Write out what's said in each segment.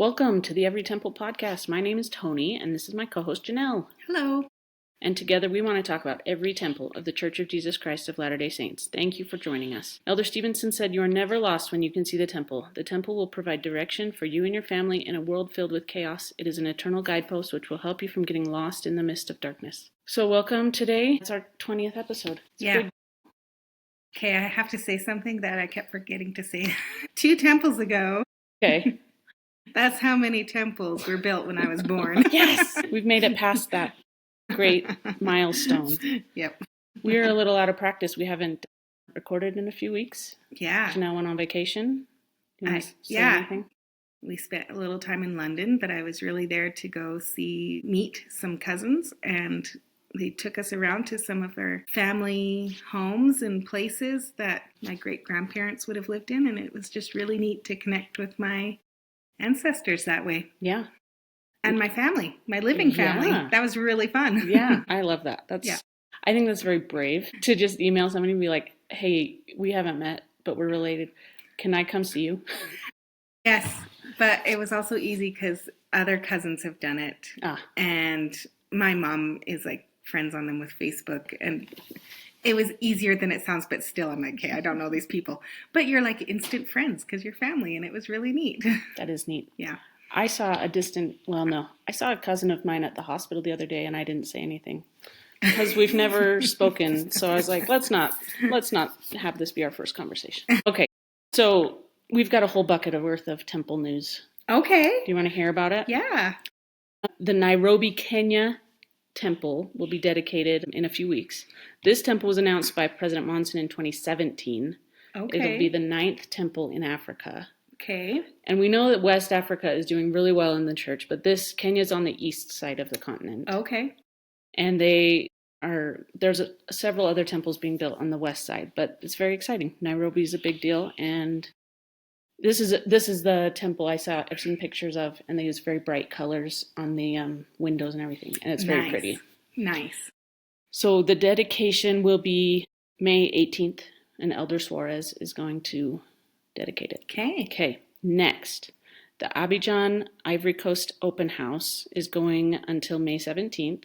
Welcome to the Every Temple podcast. My name is Tony, and this is my co-host Janelle. Hello. And together we want to talk about every temple of the Church of Jesus Christ of Latter-day Saints. Thank you for joining us. Elder Stevenson said, "You are never lost when you can see the temple. The temple will provide direction for you and your family in a world filled with chaos. It is an eternal guidepost which will help you from getting lost in the mist of darkness." So welcome today. It's our 20th episode. Okay, I have to say something that I kept forgetting to say. 2 temples ago. Okay. That's how many temples were built when I was born. Yes! We've made it past that great milestone. Yep. We're a little out of practice. We haven't recorded in a few weeks. Yeah. Janelle went on vacation. You want to say anything? We spent a little time in London, but I was really there to meet some cousins, and they took us around to some of our family homes and places that my great-grandparents would have lived in, and it was just really neat to connect with my ancestors that way. Yeah. And my family, my living family. Yeah. That was really fun. Yeah, I love that. I think that's very brave to just email somebody and be like, "Hey, we haven't met, but we're related. Can I come see you?" Yes, but it was also easy because other cousins have done it. And my mom is like friends on them with Facebook, and it was easier than it sounds, but still I'm like, hey, I don't know these people. But you're like instant friends because you're family, and it was really neat. That is neat. Yeah. I saw I saw a cousin of mine at the hospital the other day, and I didn't say anything because we've never spoken. So I was like, let's not have this be our first conversation. Okay. So we've got a whole bucket worth of temple news. Okay. Do you want to hear about it? Yeah. The Nairobi, Kenya temple will be dedicated in a few weeks. This temple was announced by President Monson in 2017. Okay. It'll be the 9th temple in Africa. Okay. And we know that West Africa is doing really well in the church, but Kenya's on the east side of the continent. Okay. And there's several other temples being built on the west side, but it's very exciting. Nairobi is a big deal, and this is the temple I've seen pictures of, and they use very bright colors on the windows and everything, and it's very pretty. Nice. So the dedication will be May 18th, and Elder Suarez is going to dedicate it. Okay. Next, the Abidjan Ivory Coast Open House is going until May 17th.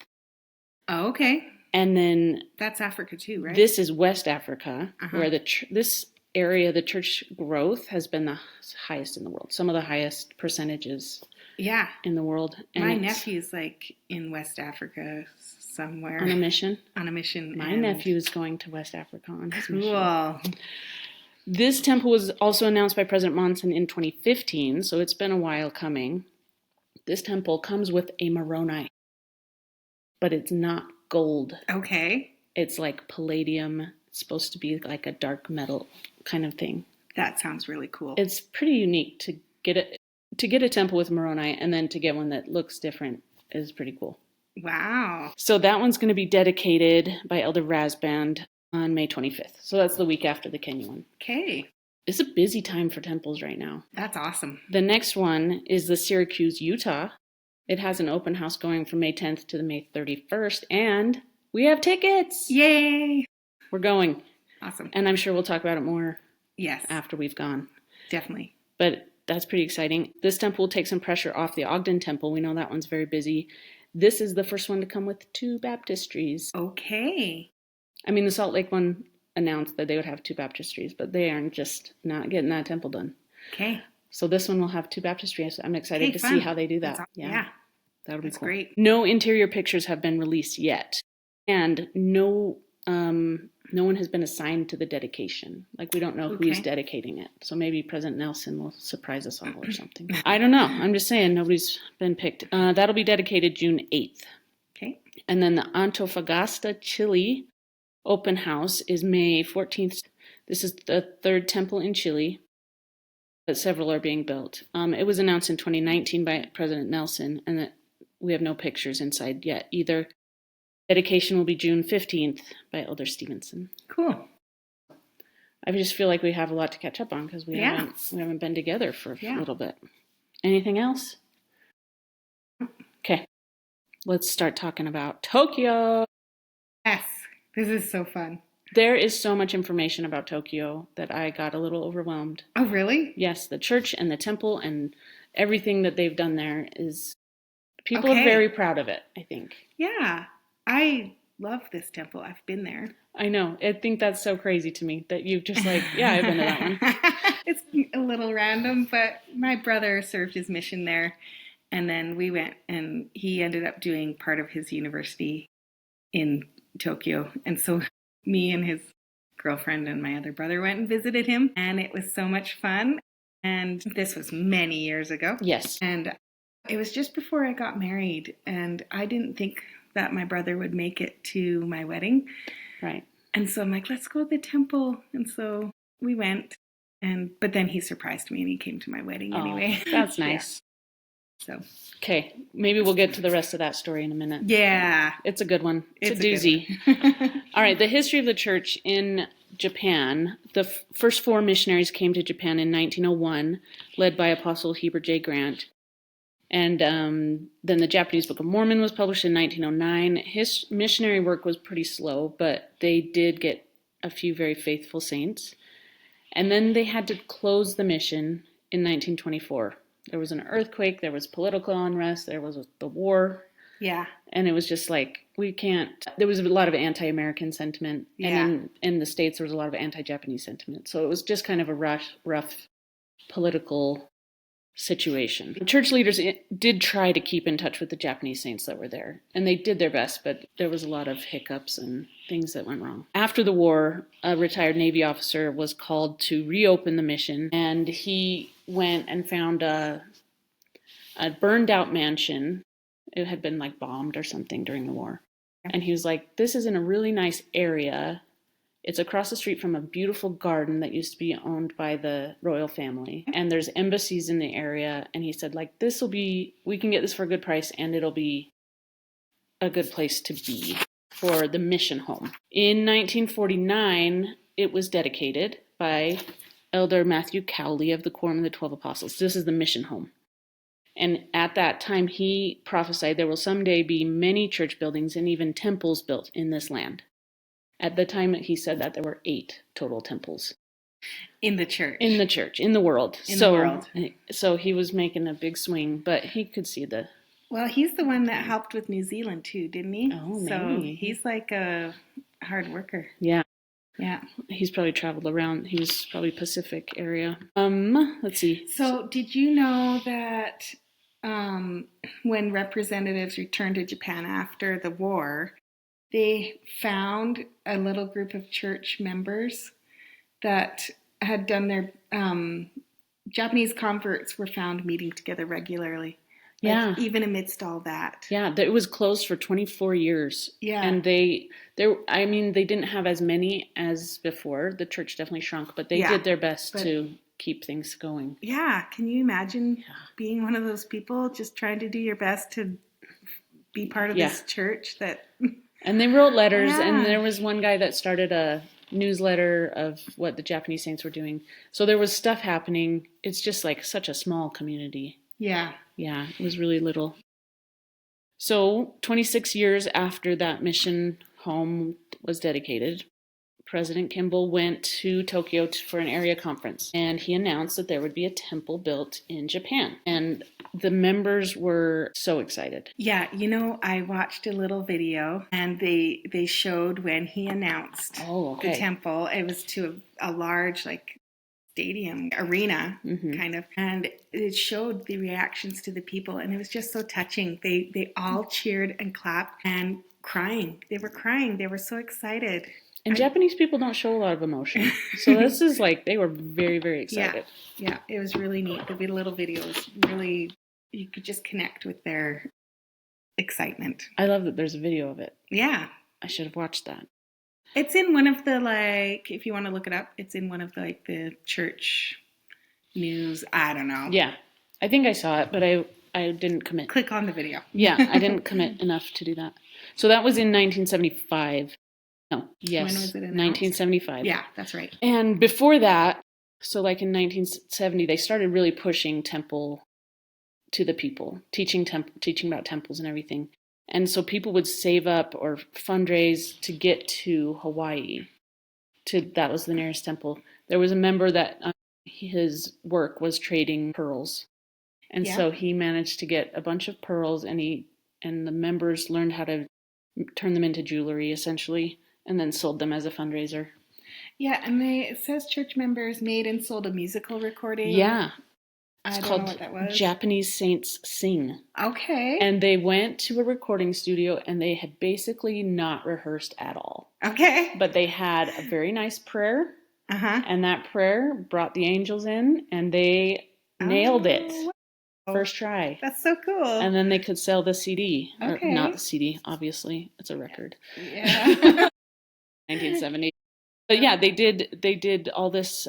Oh, okay. And then that's Africa too, right? This is West Africa, where this area, the church growth has been the highest in the world. Some of the highest percentages in the world. And my nephew's like in West Africa somewhere. On a mission? On a mission. My nephew's going to West Africa on his mission. Cool. This temple was also announced by President Monson in 2015, so it's been a while coming. This temple comes with a Moroni, but it's not gold. Okay. It's like palladium. It's supposed to be like a dark metal kind of thing. That sounds really cool. It's pretty unique to get a temple with Moroni, and then to get one that looks different is pretty cool. Wow. So that one's going to be dedicated by Elder Razband on May 25th. So that's the week after the Kenya one. Okay. It's a busy time for temples right now. That's awesome. The next one is the Syracuse, Utah. It has an open house going from May 10th to the May 31st, and we have tickets. Yay! We're going. Awesome. And I'm sure we'll talk about it more after we've gone. Definitely. But that's pretty exciting. This temple will take some pressure off the Ogden temple. We know that one's very busy. This is the first one to come with 2 baptistries. Okay. I mean, the Salt Lake one announced that they would have 2 baptistries, but they aren't just not getting that temple done. Okay. So this one will have 2 baptistries. I'm excited to see how they do that. Yeah. That'll be cool. Great. No interior pictures have been released yet. And no one has been assigned to the dedication. Like, we don't know who's dedicating it. So maybe President Nelson will surprise us all or something. I don't know. I'm just saying, nobody's been picked. That'll be dedicated June 8th. Okay. And then the Antofagasta, Chile open house is May 14th. This is the 3rd temple in Chile, but several are being built. It was announced in 2019 by President Nelson, and that we have no pictures inside yet either. Dedication will be June 15th by Elder Stevenson. Cool. I just feel like we have a lot to catch up on because we haven't been together for a little bit. Anything else? Okay. Let's start talking about Tokyo. Yes. This is so fun. There is so much information about Tokyo that I got a little overwhelmed. Oh, really? Yes, the church and the temple and everything that they've done there is, people are Okay. very proud of it, I think. Yeah. I love this temple. I've been there. I know. I think that's so crazy to me that you've just like, yeah, I've been to that one. It's a little random, but my brother served his mission there. And then we went, and he ended up doing part of his university in Tokyo. And so me and his girlfriend and my other brother went and visited him, and it was so much fun. And this was many years ago. Yes. And it was just before I got married, and I didn't think that my brother would make it to my wedding. Right. And so I'm like, let's go to the temple. And so we went, but then he surprised me and he came to my wedding anyway. That's nice. Yeah. So okay, maybe we'll get to the rest of that story in a minute. Yeah. It's a good one. It's a doozy. All right, the history of the church in Japan. The first 4 missionaries came to Japan in 1901, led by Apostle Heber J. Grant. And then the Japanese Book of Mormon was published in 1909. His missionary work was pretty slow, but they did get a few very faithful saints. And then they had to close the mission in 1924. There was an earthquake, there was political unrest, there was the war. Yeah. And it was just like, we can't. There was a lot of anti-American sentiment. Yeah. And in the States, there was a lot of anti-Japanese sentiment. So it was just kind of a rough political situation. Church leaders did try to keep in touch with the Japanese saints that were there, and they did their best, but there was a lot of hiccups and things that went wrong. After the war, a retired Navy officer was called to reopen the mission, and he went and found a burned out mansion. It had been like bombed or something during the war. And he was like, this is in a really nice area. It's across the street from a beautiful garden that used to be owned by the royal family. And there's embassies in the area. And he said, like, we can get this for a good price, and it'll be a good place to be for the mission home. In 1949, it was dedicated by Elder Matthew Cowley of the Quorum of the 12 Apostles. This is the mission home. And at that time, he prophesied there will someday be many church buildings and even temples built in this land. At the time that he said that, there were 8 total temples. In the church. In the church, in the world. The world. So he was making a big swing, but he could see the... Well, he's the one that helped with New Zealand too, didn't he? Oh, maybe. So he's like a hard worker. Yeah. Yeah. He's probably traveled around. He was probably Pacific area. Let's see. So did you know that when representatives returned to Japan after the war, they found a little group of church members that had done their Japanese converts were found meeting together regularly. Yeah. Like, even amidst all that. Yeah, it was closed for 24 years. Yeah. And they didn't have as many as before. The church definitely shrunk, but they did their best to keep things going. Yeah. Can you imagine being one of those people just trying to do your best to be part of this church that... And they wrote letters, and there was one guy that started a newsletter of what the Japanese saints were doing. So there was stuff happening. It's just like such a small community. Yeah. Yeah, it was really little. So 26 years after that mission home was dedicated, President Kimball went to Tokyo for an area conference, and he announced that there would be a temple built in Japan. And the members were so excited. Yeah, I watched a little video, and they showed when he announced the temple. It was to a large, stadium, arena, kind of. And it showed the reactions to the people, and it was just so touching. They all cheered and clapped and crying. They were crying. They were so excited. And Japanese people don't show a lot of emotion. So this is they were very, very excited. Yeah, it was really neat. The little videos, really, you could just connect with their excitement. I love that there's a video of it. Yeah. I should have watched that. It's in one of the, if you want to look it up, it's in one of the church news. I don't know. Yeah. I think I saw it, but I didn't commit. Click on the video. Yeah, I didn't commit enough to do that. So that was in 1975. No, yes. When was it announced? 1975. Yeah, that's right. And before that, so in 1970, they started really pushing temple to the people, teaching about temples and everything. And so people would save up or fundraise to get to Hawaii. that was the nearest temple. There was a member that his work was trading pearls. And so he managed to get a bunch of pearls, and the members learned how to turn them into jewelry, essentially, and then sold them as a fundraiser. Yeah, and it says church members made and sold a musical recording. Yeah. I don't know what that was. Japanese Saints Sing. Okay. And they went to a recording studio, and they had basically not rehearsed at all. Okay. But they had a very nice prayer. Uh-huh. And that prayer brought the angels in, and they nailed it. First try. That's so cool. And then they could sell the CD. Okay. Or not the CD, obviously. It's a record. Yeah. 1970. But yeah, they did all this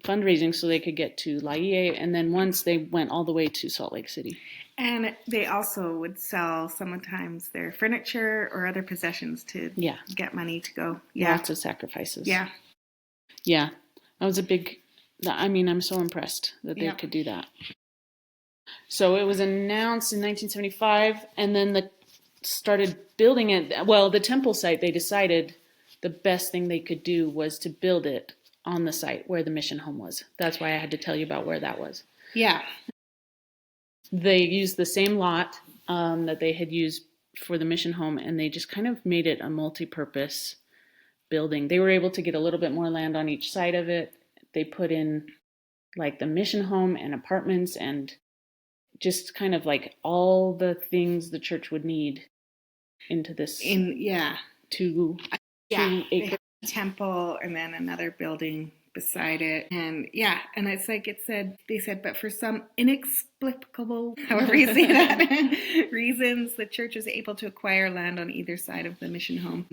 fundraising so they could get to Laie, and then once they went all the way to Salt Lake City. And they also would sell sometimes their furniture or other possessions to get money to go. Yeah. Lots of sacrifices. Yeah. Yeah. That was I'm so impressed that they could do that. So it was announced in 1975, and then they started building it. Well, the temple site, they decided the best thing they could do was to build it on the site where the mission home was. That's why I had to tell you about where that was. Yeah. They used the same lot that they had used for the mission home, and they just kind of made it a multi-purpose building. They were able to get a little bit more land on each side of it. They put in like the mission home and apartments and just kind of like all the things the church would need into this. Two acre temple, and then another building beside it. And and it's like they said, but for some inexplicable, however you say that, reasons, the church was able to acquire land on either side of the mission home.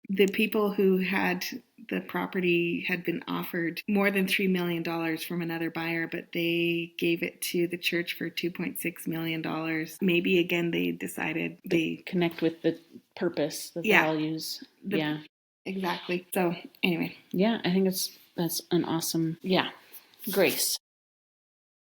The people who had the property had been offered more than $3 million from another buyer, but they gave it to the church for $2.6 million. Maybe again, they decided they connect with the purpose, the values. Exactly. So anyway. Yeah, I think that's an awesome, grace.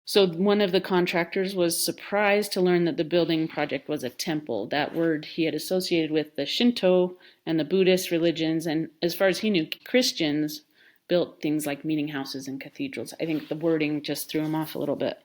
So one of the contractors was surprised to learn that the building project was a temple. That word he had associated with the Shinto and the Buddhist religions, and as far as he knew, Christians built things like meeting houses and cathedrals. I think the wording just threw him off a little bit.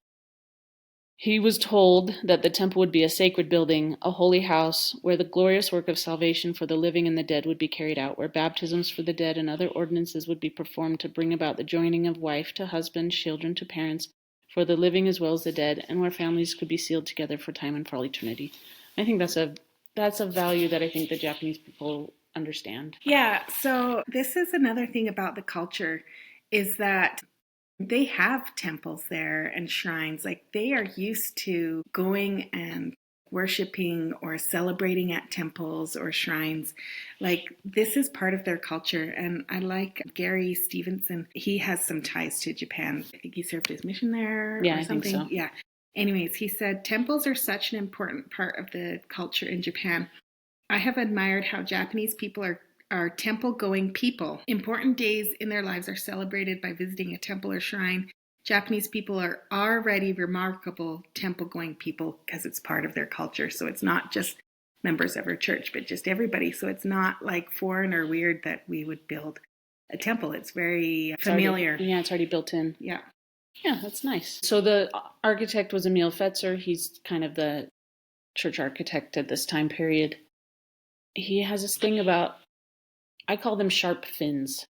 He was told that the temple would be a sacred building, a holy house, where the glorious work of salvation for the living and the dead would be carried out, where baptisms for the dead and other ordinances would be performed to bring about the joining of wife to husband, children to parents, for the living as well as the dead, and where families could be sealed together for time and for all eternity. I think that's a value that I think the Japanese people understand. Yeah, so this is another thing about the culture, is that they have temples there and shrines. Like, they are used to going and worshiping or celebrating at temples or shrines. Like, this is part of their culture. And I like Gary Stevenson. He has some ties to Japan. I think he served his mission there or something. I think so. Yeah. Anyways, he said, temples are such an important part of the culture in Japan. I have admired how Japanese people are temple-going people. Important days in their lives are celebrated by visiting a temple or shrine. Japanese people are already remarkable temple-going people because it's part of their culture. So it's not just members of our church, but just everybody. So it's not like foreign or weird that we would build a temple. It's very familiar. It's already built in. Yeah. Yeah, that's nice. So the architect was Emil Fetzer. He's kind of the church architect at this time period. He has this thing about, I call them sharp fins,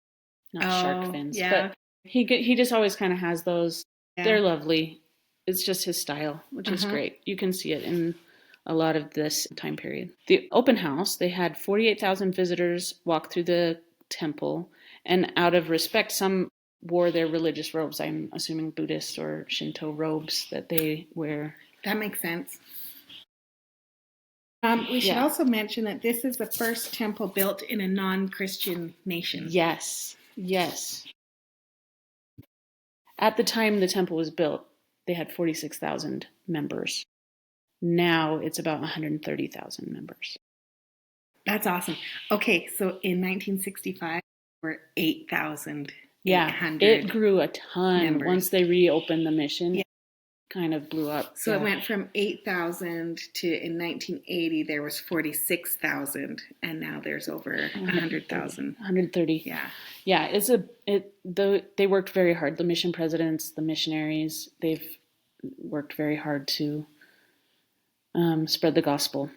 not shark fins. Yeah. But he just always kind of has those. Yeah. They're lovely. It's just his style, which is great. You can see it in a lot of this time period. The open house, they had 48,000 visitors walk through the temple, and out of respect, some wore their religious robes. I'm assuming Buddhist or Shinto robes that they wear. That makes sense. We should also mention that this is the first temple built in a non-Christian nation. Yes. At the time the temple was built, they had 46,000 members. Now it's about 130,000 members. That's awesome. Okay, so in 1965, we're 8,000. Yeah, it grew a ton members. Once they reopened the mission. Yeah. kind of blew up. So it went from 8,000 to, in 1980, there was 46,000, and now there's over 100,000. 130. Yeah. Yeah, they worked very hard. The mission presidents, the missionaries, they've worked very hard to spread the gospel.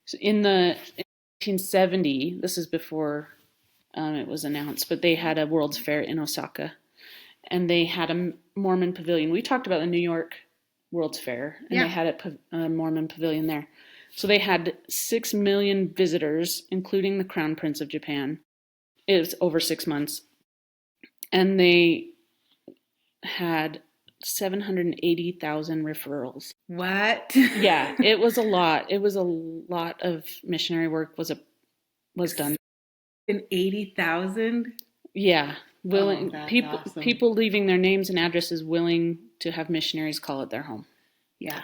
So in 1970, this is before it was announced, but they had a World's Fair in Osaka, and they had a Mormon pavilion. We talked about the New York World's Fair, and they had a Mormon pavilion there. So they had 6 million visitors, including the Crown Prince of Japan. It was over 6 months. And they had 780,000 referrals. What? Yeah, it was a lot. It was a lot of missionary work was done. 80,000? Yeah, people awesome. People leaving their names and addresses willing to have missionaries call it their home. Yeah.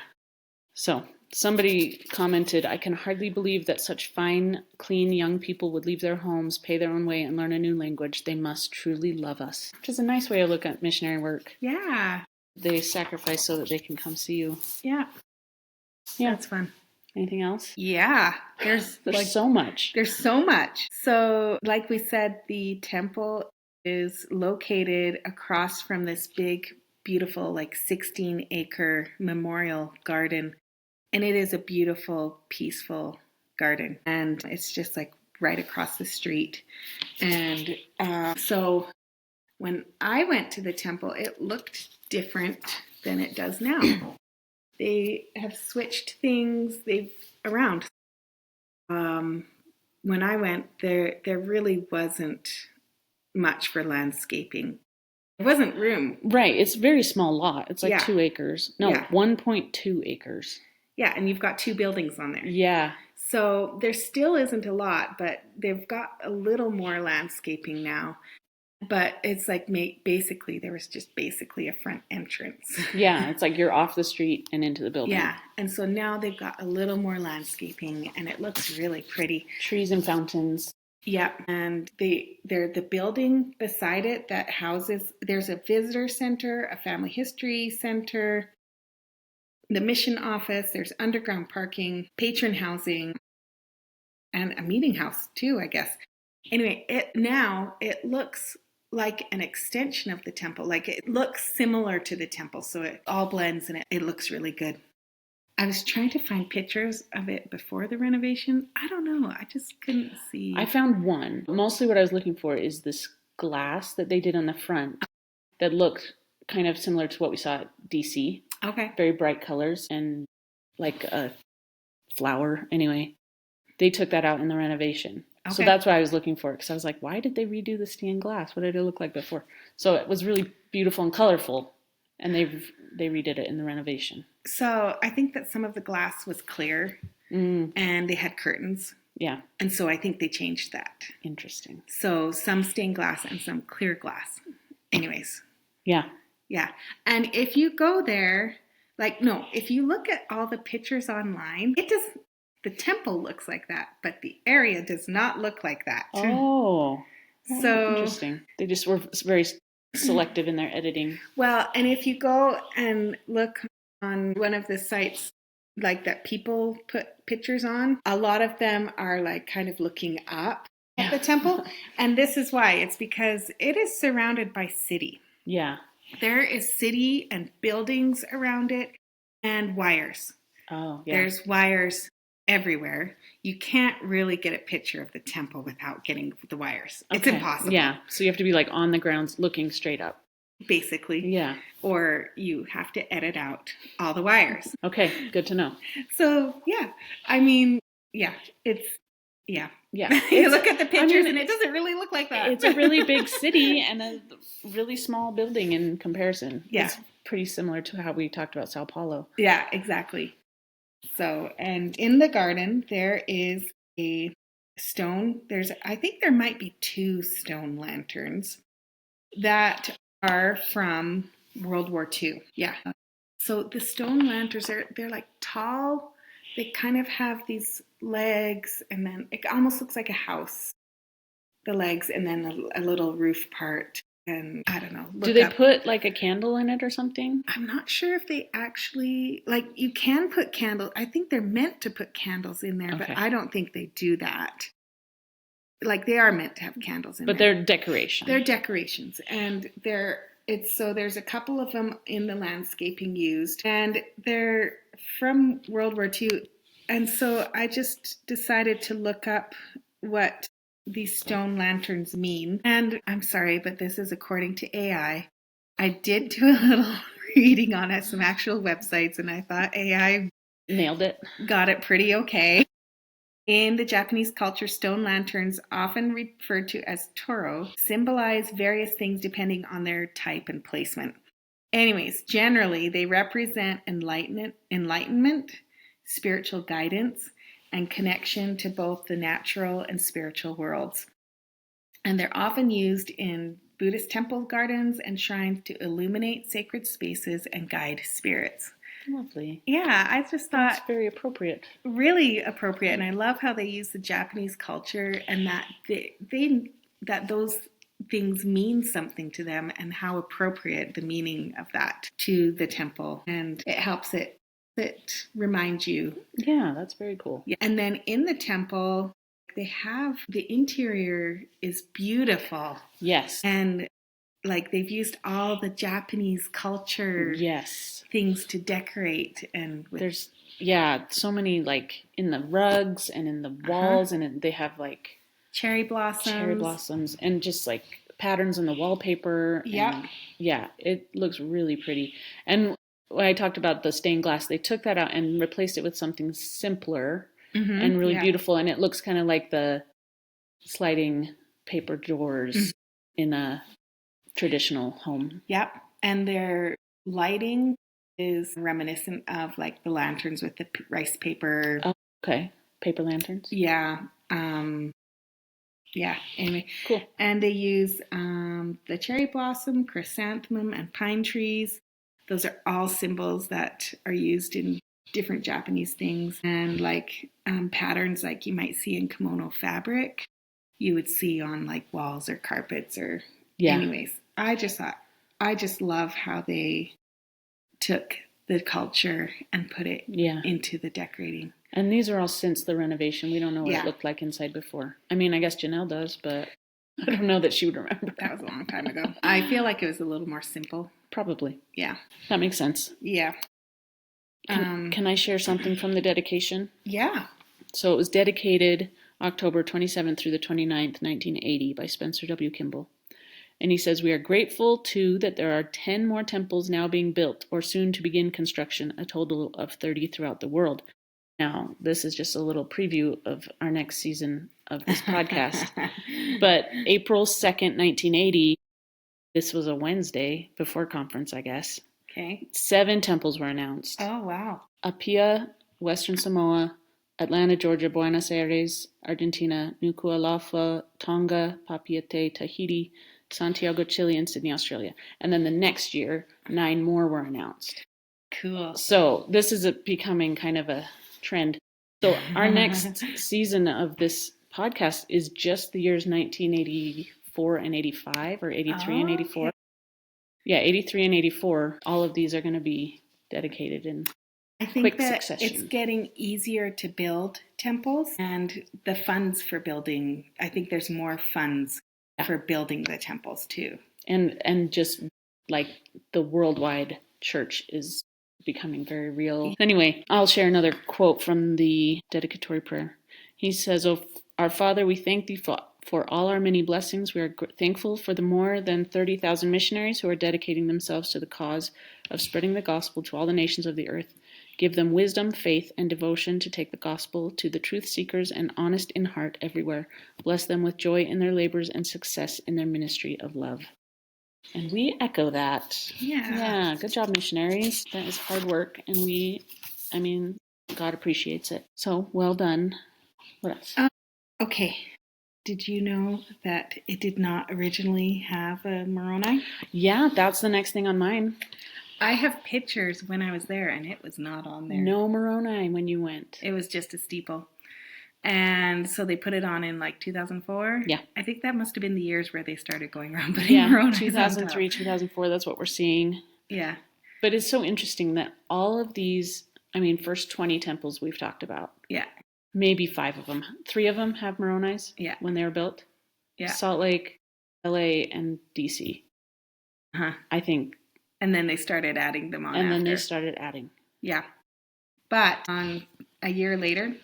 So somebody commented, I can hardly believe that such fine, clean young people would leave their homes, pay their own way, and learn a new language. They must truly love us. Which is a nice way to look at missionary work. Yeah. They sacrifice so that they can come see you. Yeah. Yeah. That's fun. Anything else? Yeah. There's so much. There's so much. So, like we said, the temple is located across from this big, beautiful, 16-acre memorial garden. And it is a beautiful, peaceful garden. And it's just right across the street. And so when I went to the temple, it looked different than it does now. They have switched things around. When I went, there really wasn't much for landscaping. There wasn't room. Right. It's a very small lot. It's 2 acres. No, 1.2 acres. Yeah, and you've got 2 buildings on there. Yeah. So there still isn't a lot, but they've got a little more landscaping now. But it's there was just basically a front entrance. Yeah, it's you're off the street and into the building. Yeah, and so now they've got a little more landscaping, and it looks really pretty. Trees and fountains. Yeah, and they're the building beside it that houses, there's a visitor center, a family history center, the mission office, there's underground parking, patron housing, and a meeting house too, I guess. Anyway, it looks like an extension of the temple. It looks similar to the temple, so it all blends and it looks really good. I was trying to find pictures of it before the renovation. I don't know. I just couldn't see. I found one. Mostly what I was looking for is this glass that they did on the front that looked kind of similar to what we saw at DC. Okay. Very bright colors and like a flower. Anyway, they took that out in the renovation. Okay. So that's what I was looking for, because I was like, why did they redo the stained glass? What did it look like before? So it was really beautiful and colorful, and they redid it in the renovation. So I think that some of the glass was clear, and they had curtains. Yeah. And so I think they changed that. Interesting. So some stained glass and some clear glass. Anyways. Yeah. Yeah. And if you go there, if you look at all the pictures online, the temple looks like that, but the area does not look like that. Oh. So interesting. They just were very selective in their editing. Well, and if you go and look on one of the sites that people put pictures on, a lot of them are kind of looking up at the temple. And this is why. It's because it is surrounded by city. Yeah. There is city and buildings around it and wires. Oh, yeah. There's wires everywhere. You can't really get a picture of the temple without getting the wires. Okay. It's impossible. Yeah. So you have to be on the ground looking straight up. Basically. Yeah. Or you have to edit out all the wires. Okay. Good to know. So, yeah. I mean, yeah. It's, yeah. Yeah. You look at the pictures and it doesn't really look like that. It's a really big city and a really small building in comparison. Yeah. It's pretty similar to how we talked about Sao Paulo. Yeah, exactly. So, and in the garden, there is a stone. I think there might be 2 stone lanterns that are from World War II. Yeah. So the stone lanterns, they're tall. They kind of have these legs, and then it almost looks like a house. The legs, and then a little roof part. and I don't know. Do they put like a candle in it or something? I'm not sure if they actually, like, you can put candles. I think they're meant to put candles in there, but I don't think they do that. Like, they are meant to have candles in there. But they're decorations. They're decorations, and there's a couple of them in the landscaping used, and they're from World War II. And so I just decided to look up what these stone lanterns mean. And I'm sorry, but this is according to AI. I did do a little reading on some actual websites, and I thought AI nailed it. Got it pretty okay. In the Japanese culture, stone lanterns, often referred to as toro, symbolize various things depending on their type and placement. Anyways, generally, they represent enlightenment, spiritual guidance, and connection to both the natural and spiritual worlds. And they're often used in Buddhist temple gardens and shrines to illuminate sacred spaces and guide spirits. Lovely. Yeah, I just thought that's very appropriate. Really appropriate, and I love how they use the Japanese culture and that that those things mean something to them, and how appropriate the meaning of that to the temple, and it helps it reminds you. Yeah, that's very cool. Yeah. And then in the temple, they have the interior is beautiful. Yes, and like they've used all the Japanese culture things to decorate, and there's so many like in the rugs and in the walls, and they have like cherry blossoms and just like patterns on the wallpaper. Yeah, it looks really pretty. And when I talked about the stained glass, they took that out and replaced it with something simpler and really beautiful, and it looks kind of like the sliding paper doors in a traditional home. Yep. And their lighting is reminiscent of like the lanterns with the rice paper. Oh, okay. Paper lanterns. Yeah. Anyway. Cool. And they use the cherry blossom, chrysanthemum, and pine trees. Those are all symbols that are used in different Japanese things. And like patterns like you might see in kimono fabric, you would see on like walls or carpets or anyways. I just love how they took the culture and put it into the decorating. And these are all since the renovation. We don't know what it looked like inside before. I mean, I guess Janelle does, but I don't know that she would remember. That was a long time ago. I feel like it was a little more simple. Probably. Yeah. That makes sense. Yeah. Can I share something from the dedication? Yeah. So it was dedicated October 27th through the 29th, 1980 by Spencer W. Kimball. And he says, we are grateful, too, that there are 10 more temples now being built or soon to begin construction, a total of 30 throughout the world. Now, this is just a little preview of our next season of this podcast. But April 2nd, 1980, this was a Wednesday before conference, I guess. Okay. 7 temples were announced. Oh, wow. Apia, Western Samoa, Atlanta, Georgia, Buenos Aires, Argentina, Nuku'alofa, Tonga, Papeete, Tahiti, Santiago, Chile, and Sydney, Australia. And then the next year, 9 more were announced. Cool. So this is becoming kind of a trend. So our next season of this podcast is just the years 1984 and 85, or 83 and 84. Okay. Yeah, 83 and 84. All of these are going to be dedicated in quick succession. It's getting easier to build temples, and the funds for building, I think there's more funds for building the temples too. And just like the worldwide church is becoming very real. Anyway, I'll share another quote from the dedicatory prayer. He says, "Oh, our Father, we thank thee for all our many blessings. We are thankful for the more than 30,000 missionaries who are dedicating themselves to the cause of spreading the gospel to all the nations of the earth. Give them wisdom, faith, and devotion to take the gospel to the truth seekers and honest in heart everywhere. Bless them with joy in their labors and success in their ministry of love." And we echo that. Yeah. Good job, missionaries. That is hard work. And God appreciates it. So well done. What else? Okay. Did you know that it did not originally have a Moroni? Yeah, that's the next thing on mine. I have pictures when I was there, and it was not on there. No Moroni when you went. It was just a steeple. And so they put it on in like 2004. Yeah. I think that must have been the years where they started going around putting Moroni 2003, 2004, that's what we're seeing. Yeah. But it's so interesting that all of these, first 20 temples we've talked about. Yeah. Maybe 5 of them. 3 of them have Moronis when they were built. Yeah. Salt Lake, LA, and DC. I think. And then they started adding them on And after. then they started adding. Yeah. But a year later,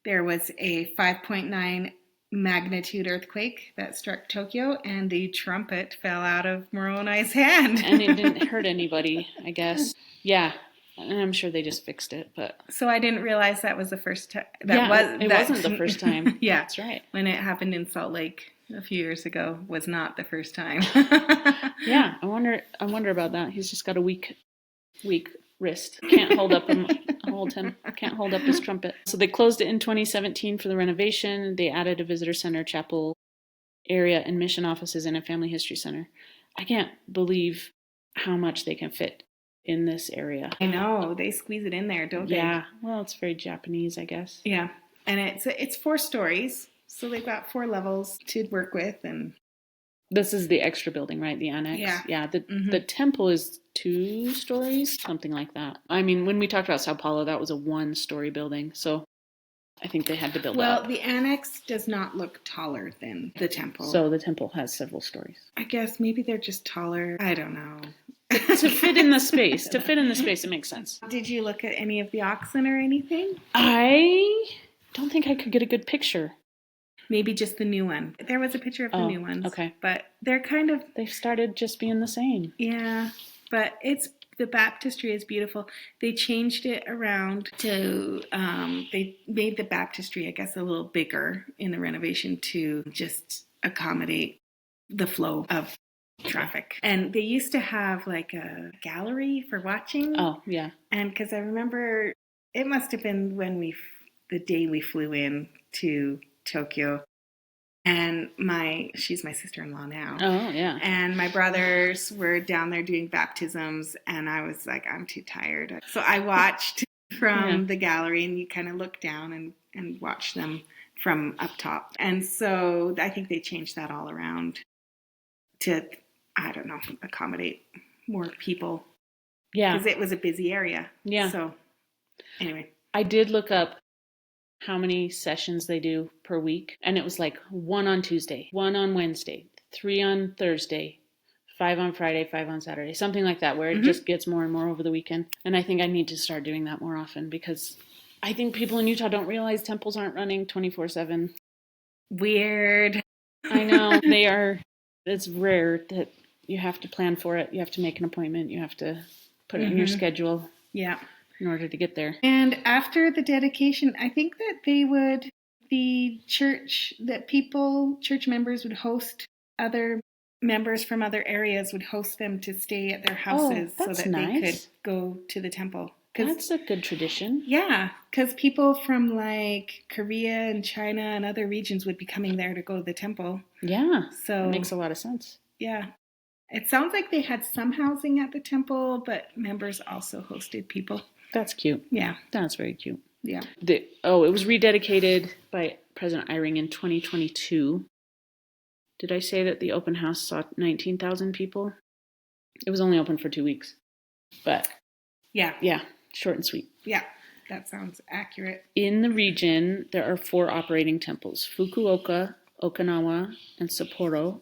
there was a 5.9 magnitude earthquake that struck Tokyo, and the trumpet fell out of Moroni's hand. And it didn't hurt anybody, I guess. Yeah. And I'm sure they just fixed it, but... So I didn't realize that was the first time. It wasn't the first time. Yeah. That's right. When it happened in Salt Lake a few years ago was not the first time. Yeah, I wonder about that. He's just got a weak wrist. Can't hold up can't hold up his trumpet. So they closed it in 2017 for the renovation. They added a visitor center, chapel area, and mission offices, and a family history center. I can't believe how much they can fit in this area. I know, they squeeze it in there, don't they? Yeah, well, it's very Japanese, I guess. Yeah, and it's 4 stories, so they've got 4 levels to work with, and this is the extra building, right? The annex. Yeah. The temple is 2 stories, something like that. When we talked about Sao Paulo, that was a 1-story building, so I think they had to build up. Well, the annex does not look taller than the temple. So the temple has several stories. I guess maybe they're just taller. I don't know. To fit in the space, it makes sense. Did you look at any of the oxen or anything? I don't think I could get a good picture. Maybe just the new one. There was a picture of the new ones. Okay. But they're kind of... They've started just being the same. Yeah, but the baptistry is beautiful. They changed it around to... they made the baptistry, I guess, a little bigger in the renovation to just accommodate the flow of traffic. And they used to have like a gallery for watching. Oh, yeah. And because I remember it must have been the day we flew in to Tokyo, and she's my sister-in-law now. Oh, yeah. And my brothers were down there doing baptisms, and I was like, I'm too tired. So I watched from the gallery, and you kind of look down and watch them from up top. And so I think they changed that all around to, I don't know, accommodate more people. Yeah. Because it was a busy area. Yeah. So anyway. I did look up how many sessions they do per week, and it was like 1 on Tuesday, 1 on Wednesday, 3 on Thursday, 5 on Friday, 5 on Saturday, something like that, where it just gets more and more over the weekend. And I think I need to start doing that more often, because I think people in Utah don't realize temples aren't running 24/7. Weird. I know. They are. It's rare that you have to plan for it. You have to make an appointment. You have to put it in your schedule. Yeah. In order to get there. And after the dedication, I think that church members would host other members from other areas, would host them to stay at their houses so that they could go to the temple. That's a good tradition. Yeah, because people from like Korea and China and other regions would be coming there to go to the temple. Yeah, so that makes a lot of sense. Yeah. It sounds like they had some housing at the temple, but members also hosted people. That's cute. Yeah. That's very cute. Yeah. It was rededicated by President Eyring in 2022. Did I say that the open house saw 19,000 people? It was only open for 2 weeks. But yeah, short and sweet. Yeah, that sounds accurate. In the region, there are 4 operating temples: Fukuoka, Okinawa, and Sapporo.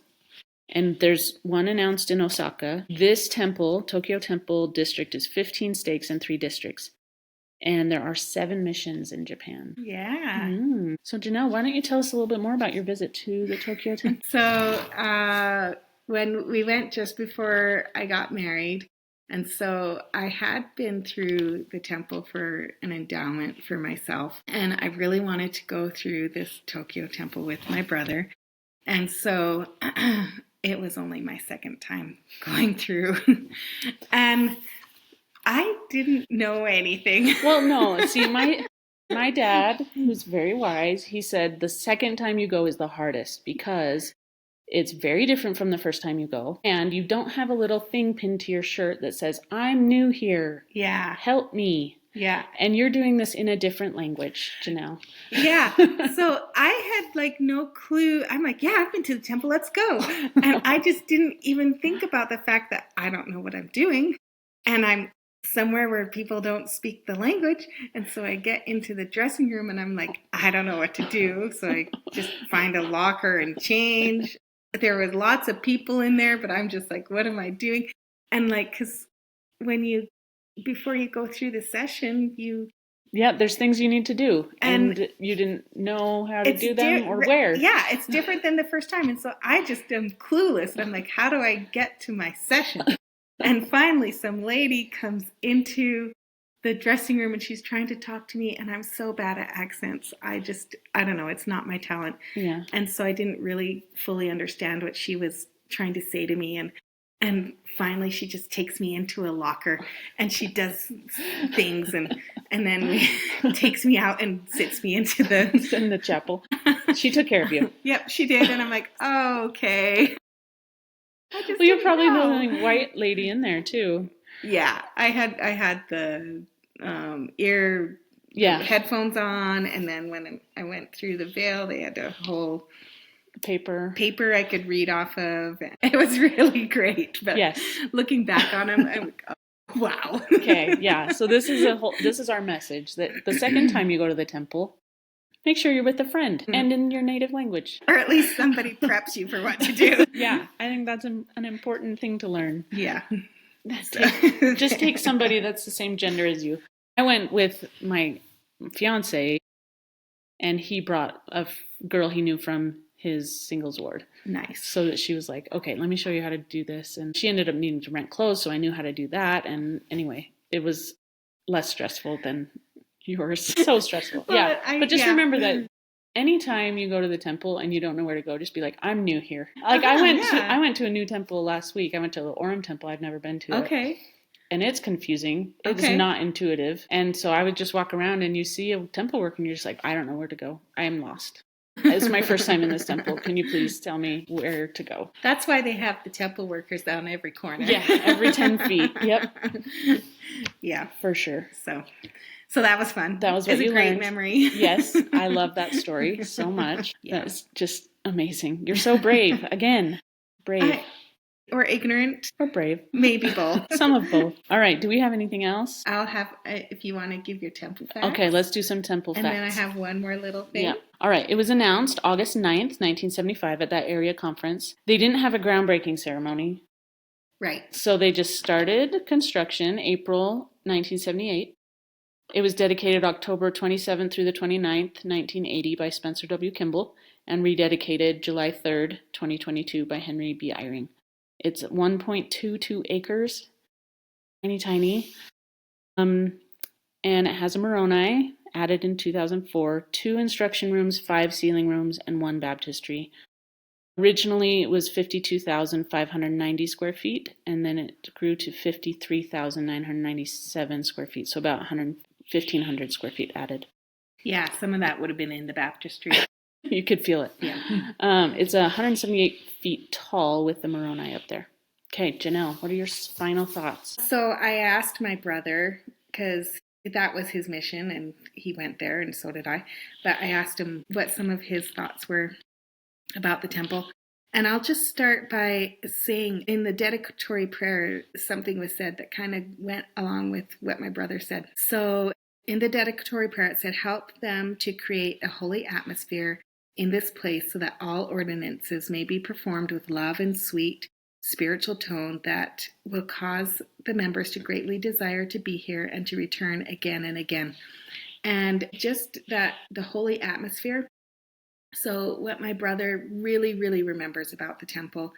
And there's one announced in Osaka. This temple, Tokyo Temple District, is 15 stakes and 3 districts. And there are 7 missions in Japan. Yeah. So Janelle, why don't you tell us a little bit more about your visit to the Tokyo Temple? So when we went just before I got married, and so I had been through the temple for an endowment for myself. And I really wanted to go through this Tokyo Temple with my brother. And so... it was only my second time going through. And I didn't know anything. Well, no. See, my dad, who's very wise, he said the second time you go is the hardest because it's very different from the first time you go. And you don't have a little thing pinned to your shirt that says, I'm new here. Yeah. Help me. Yeah. And you're doing this in a different language, Janelle. Yeah. So I had like no clue. I'm like, yeah, I've been to the temple. Let's go. And I just didn't even think about the fact that I don't know what I'm doing. And I'm somewhere where people don't speak the language. And so I get into the dressing room and I'm like, I don't know what to do. So I just find a locker and change. There was lots of people in there, but I'm just like, what am I doing? And like, because before you go through the session, yeah, there's things you need to do, and you didn't know how to do them or where. Yeah, it's different than the first time. And so I just am clueless. And I'm like, how do I get to my session? And finally, some lady comes into the dressing room and she's trying to talk to me. And I'm so bad at accents. I don't know. It's not my talent. Yeah. And so I didn't really fully understand what she was trying to say to me. And finally, she just takes me into a locker and she does things and then takes me out and sits me into in the chapel. She took care of you. Yep, she did. And I'm like, oh, okay. Well, you're probably the only white lady in there too. Yeah, I had the ear headphones on, and then when I went through the veil, they had a whole paper I could read off of. It was really great. But yes, looking back on them, I'm like, oh, wow. Okay, yeah. So this is our message that the second time you go to the temple, make sure you're with a friend and in your native language. Or at least somebody preps you for what to do. Yeah, I think that's an important thing to learn. Yeah. Just take somebody that's the same gender as you. I went with my fiance, and he brought a girl he knew from his singles ward. Nice. So that she was like, okay, let me show you how to do this. And she ended up needing to rent clothes, so I knew how to do that. And anyway, it was less stressful than yours. So stressful. Yeah. But just remember that anytime you go to the temple and you don't know where to go, just be like, I'm new here. Like I went to a new temple last week. I went to the Orem temple. I've never been to it. Okay. And it's confusing. It's not intuitive. And so I would just walk around and you see a temple work and you're just like, I don't know where to go. I am lost. It's my first time in this temple. Can you please tell me where to go? That's why they have the temple workers down every corner. Yeah, every 10 feet. Yep. Yeah. For sure. So that was fun. That was what you learned. It was a great memory. Yes, I love that story so much. Yeah. That's just amazing. You're so brave. Again, brave. Or ignorant. Or brave. Maybe both. Some of both. All right. Do we have anything else? I'll have, if you want to give your temple facts. Okay, let's do some temple facts. And then I have one more little thing. Yeah. All right. It was announced August 9th, 1975 at that area conference. They didn't have a groundbreaking ceremony. Right. So they just started construction April 1978. It was dedicated October 27th through the 29th, 1980 by Spencer W. Kimball and rededicated July 3rd, 2022 by Henry B. Eyring. It's 1.22 acres, tiny. And it has a Moroni added in 2004, 2 instruction rooms, 5 sealing rooms, and 1 baptistry. Originally, it was 52,590 square feet, and then it grew to 53,997 square feet, so about 1,500 square feet added. Yeah, some of that would have been in the baptistry. You could feel it. Yeah. It's 178 feet tall with the Moroni up there. Okay, Janelle, what are your final thoughts? So I asked my brother, because that was his mission, and he went there, and so did I. But I asked him what some of his thoughts were about the temple. And I'll just start by saying in the dedicatory prayer, something was said that kind of went along with what my brother said. So in the dedicatory prayer, it said, help them to create a holy atmosphere in this place so that all ordinances may be performed with love and sweet spiritual tone that will cause the members to greatly desire to be here and to return again and again. And just that, the holy atmosphere. So what my brother really, really remembers about the temple,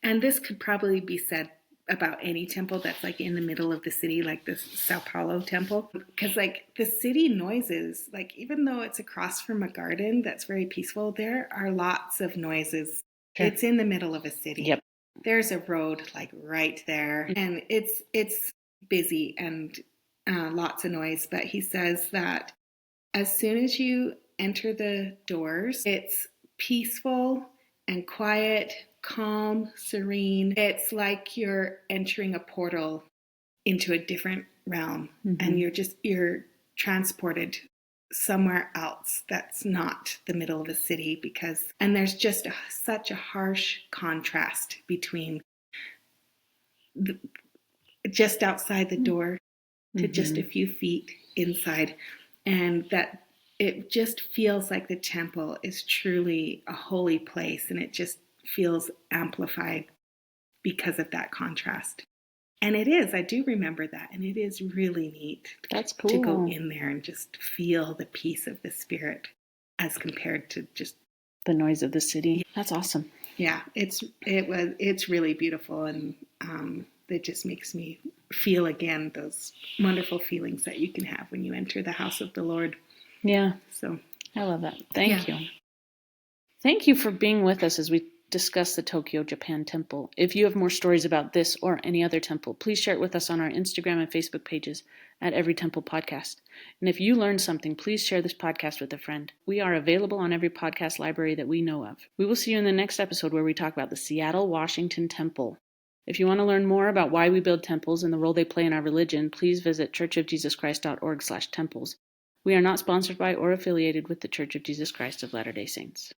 and this could probably be said about any temple that's like in the middle of the city, like the Sao Paulo temple, because like the city noises, like even though it's across from a garden that's very peaceful, there are lots of noises. Sure. It's in the middle of a city. Yep. There's a road like right there, and it's busy and lots of noise. But he says that as soon as you enter the doors, it's peaceful and quiet, calm, serene. It's like you're entering a portal into a different realm, and you're transported somewhere else that's not the middle of a city, and there's just such a harsh contrast between just outside the door to just a few feet inside, and that it just feels like the temple is truly a holy place, and it just feels amplified because of that contrast. And it is, I do remember that, and it is really neat. That's cool. To go in there and just feel the peace of the Spirit as compared to just the noise of the city. That's awesome. Yeah, it's really beautiful, and it just makes me feel again those wonderful feelings that you can have when you enter the house of the Lord. Yeah. So I love that. Thank you. Thank you for being with us as we discuss the Tokyo, Japan temple. If you have more stories about this or any other temple, please share it with us on our Instagram and Facebook pages at Every Temple Podcast. And if you learned something, please share this podcast with a friend. We are available on every podcast library that we know of. We will see you in the next episode where we talk about the Seattle, Washington temple. If you want to learn more about why we build temples and the role they play in our religion, please visit churchofjesuschrist.org/temples. We are not sponsored by or affiliated with the Church of Jesus Christ of Latter-day Saints.